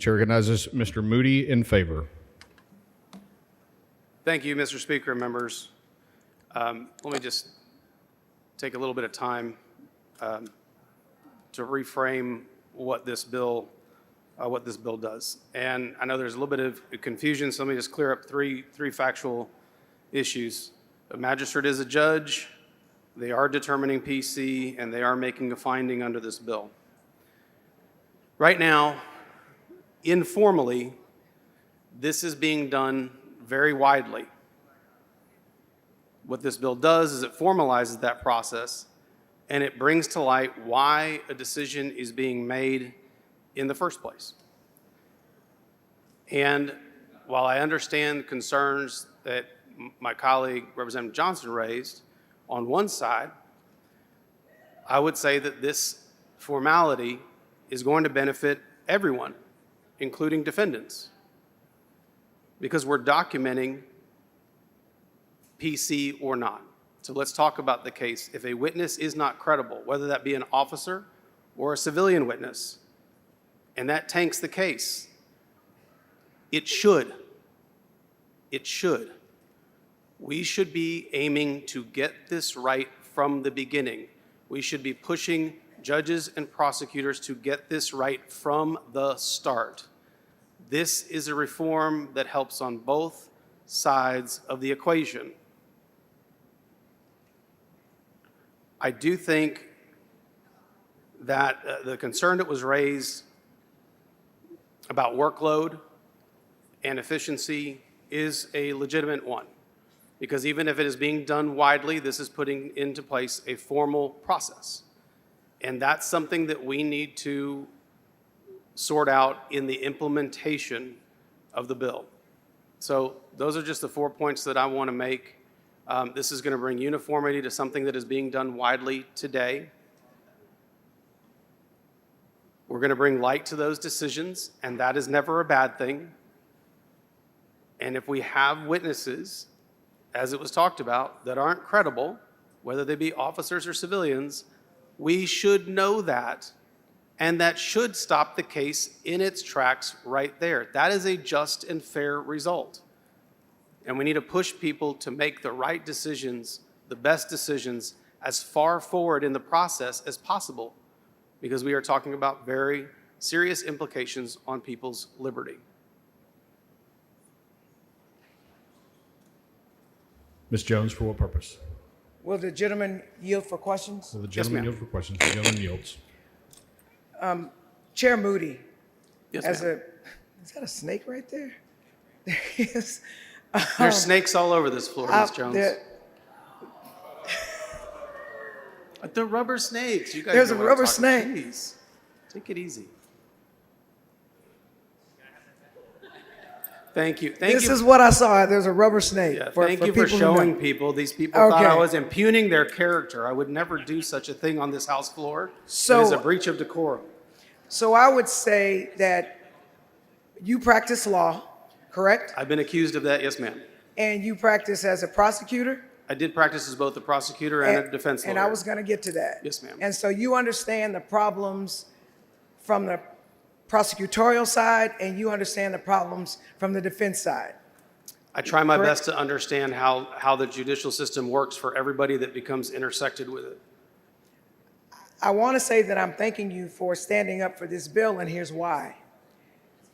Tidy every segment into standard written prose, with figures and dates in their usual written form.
Chair recognizes Mr. Moody in favor. Thank you, Mr. Speaker and members. Let me just take a little bit of time to reframe what this bill does. And I know there's a little bit of confusion, so let me just clear up three factual issues. A magistrate is a judge, they are determining PC, and they are making a finding under this bill. Right now, informally, this is being done very widely. What this bill does is it formalizes that process, and it brings to light why a decision is being made in the first place. And while I understand concerns that my colleague, Representative Johnson, raised on one side, I would say that this formality is going to benefit everyone, including defendants, because we're documenting PC or not. So let's talk about the case. If a witness is not credible, whether that be an officer or a civilian witness, and that tanks the case, it should. We should be aiming to get this right from the beginning. We should be pushing judges and prosecutors to get this right from the start. This is a reform that helps on both sides of the equation. I do think that the concern that was raised about workload and efficiency is a legitimate one, because even if it is being done widely, this is putting into place a formal process. And that's something that we need to sort out in the implementation of the bill. So those are just the 4 points that I want to make. This is going to bring uniformity to something that is being done widely today. We're going to bring light to those decisions, and that is never a bad thing. And if we have witnesses, as it was talked about, that aren't credible, whether they be officers or civilians, we should know that, and that should stop the case in its tracks right there. That is a just and fair result. And we need to push people to make the right decisions, the best decisions, as far forward in the process as possible, because we are talking about very serious implications on people's liberty. Ms. Jones, for what purpose? Will the gentleman yield for questions? Will the gentleman yield for questions? The gentleman yields. Chair Moody, Yes, is ma'am. that a snake right there? There is. There's snakes all over this floor, Ms. Jones. The rubber snakes. You guys There's know a what I'm rubber talking- snake. Jeez. Take it easy. Thank you. This is what I saw. There's a rubber snake. Yeah, thank you for people who showing know. people. These people thought I Okay. was impugning their character. I would never do such a thing on this House floor. So- it is a breach of decorum. So I would say that you practice law, correct? I've been accused of that. Yes, ma'am. And you practice as a prosecutor? I did practice as both a prosecutor and a defense lawyer. And I was going to get to that. Yes, ma'am. And so you understand the problems from the prosecutorial side, and you understand the problems from the defense side. I try my Correct. best to understand how the judicial system works for everybody that becomes intersected with it. I want to say that I'm thanking you for standing up for this bill, and here's why.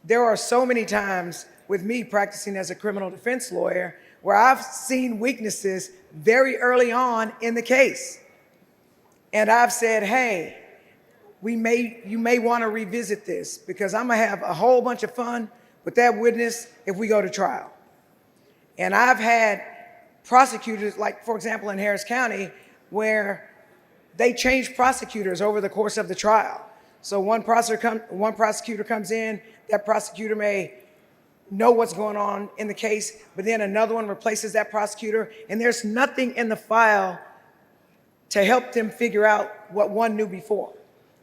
There are so many times with me practicing as a criminal defense lawyer where I've seen weaknesses very early on in the case. And I've said, hey, you may want to revisit this, because I'm going to have a whole bunch of fun with that witness if we go to trial. And I've had prosecutors, like, for example, in Harris County, where they change prosecutors over the course of the trial. So one prosecutor comes in, that prosecutor may know what's going on in the case, but then another one replaces that prosecutor, and there's nothing in the file to help them figure out what one knew before,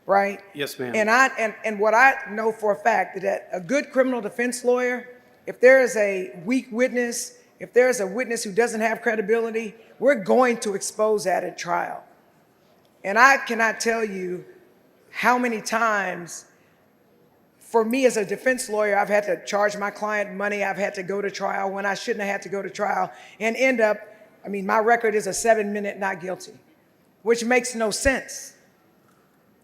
right? Yes, ma'am. And what I know for a fact, that a good criminal defense lawyer, if there is a weak witness, if there is a witness who doesn't have credibility, we're going to expose that at trial. And I cannot tell you how many times for me as a defense lawyer, I've had to charge my client money. I've had to go to trial when I shouldn't have had to go to trial and end up, I mean, my record is a 7-minute not guilty, which makes no sense.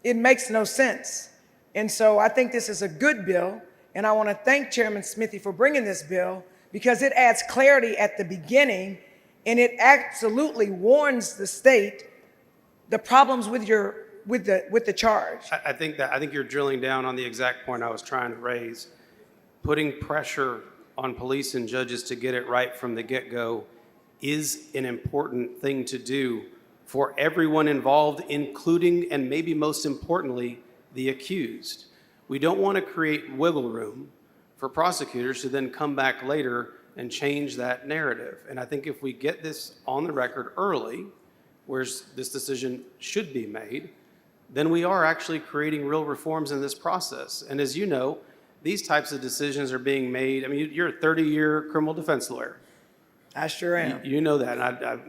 It makes no sense. And so I think this is a good bill, and I want to thank Chairman Smithy for bringing this bill because it adds clarity at the beginning, and it absolutely warns the state the problems with the charge. I think you're drilling down on the exact point I was trying to raise. Putting pressure on police and judges to get it right from the get-go is an important thing to do for everyone involved, including, and maybe most importantly, the accused. We don't want to create wiggle room for prosecutors to then come back later and change that narrative. And I think if we get this on the record early, where this decision should be made, then we are actually creating real reforms in this process. And as you know, these types of decisions are being made. I mean, you're a 30-year criminal defense lawyer. I sure am. You know that. And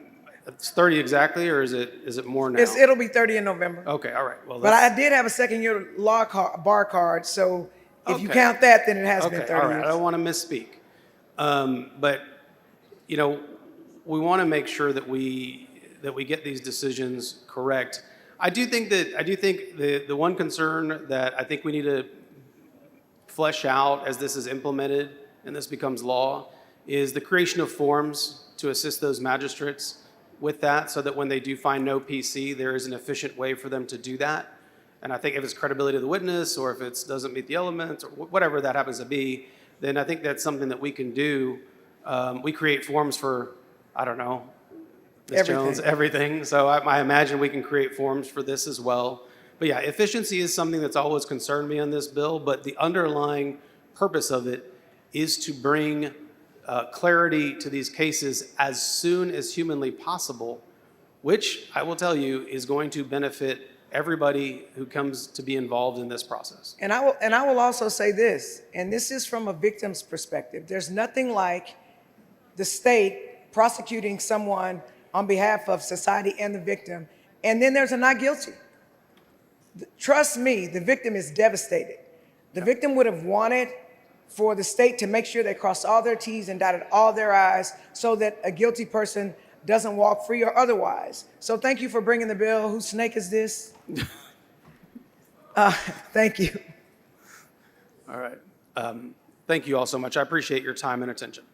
it's 30 exactly, or is it more now? It'll be 30 in November. Okay, all right. Well, But I did have a second-year bar card, so if you Okay. count that, then it has okay, been 30 all right. years. I don't want to misspeak, but you know, we want to make sure that we get these decisions correct. I do think the one concern that I think we need to flesh out as this is implemented and this becomes law is the creation of forms to assist those magistrates with that, so that when they do find no PC, there is an efficient way for them to do that. And I think if it's credibility of the witness, or if it doesn't meet the elements, or whatever that happens to be, then I think that's something that we can do. We create forms for, I don't know, Ms. Jones, everything. So I imagine we can create forms for this as well. But yeah, efficiency is something that's always concerned me on this bill, but the underlying purpose of it is to bring clarity to these cases as soon as humanly possible, which I will tell you is going to benefit everybody who comes to be involved in this process. And I will also say this, and this is from a victim's perspective. There's nothing like the state prosecuting someone on behalf of society and the victim, and then there's a not guilty. Trust me, the victim is devastated. The victim would have wanted for the state to make sure they crossed all their T's and dotted all their I's so that a guilty person doesn't walk free or otherwise. So thank you for bringing the bill. Whose snake is this? Thank you. All right. Thank you all so much. I appreciate your time and attention.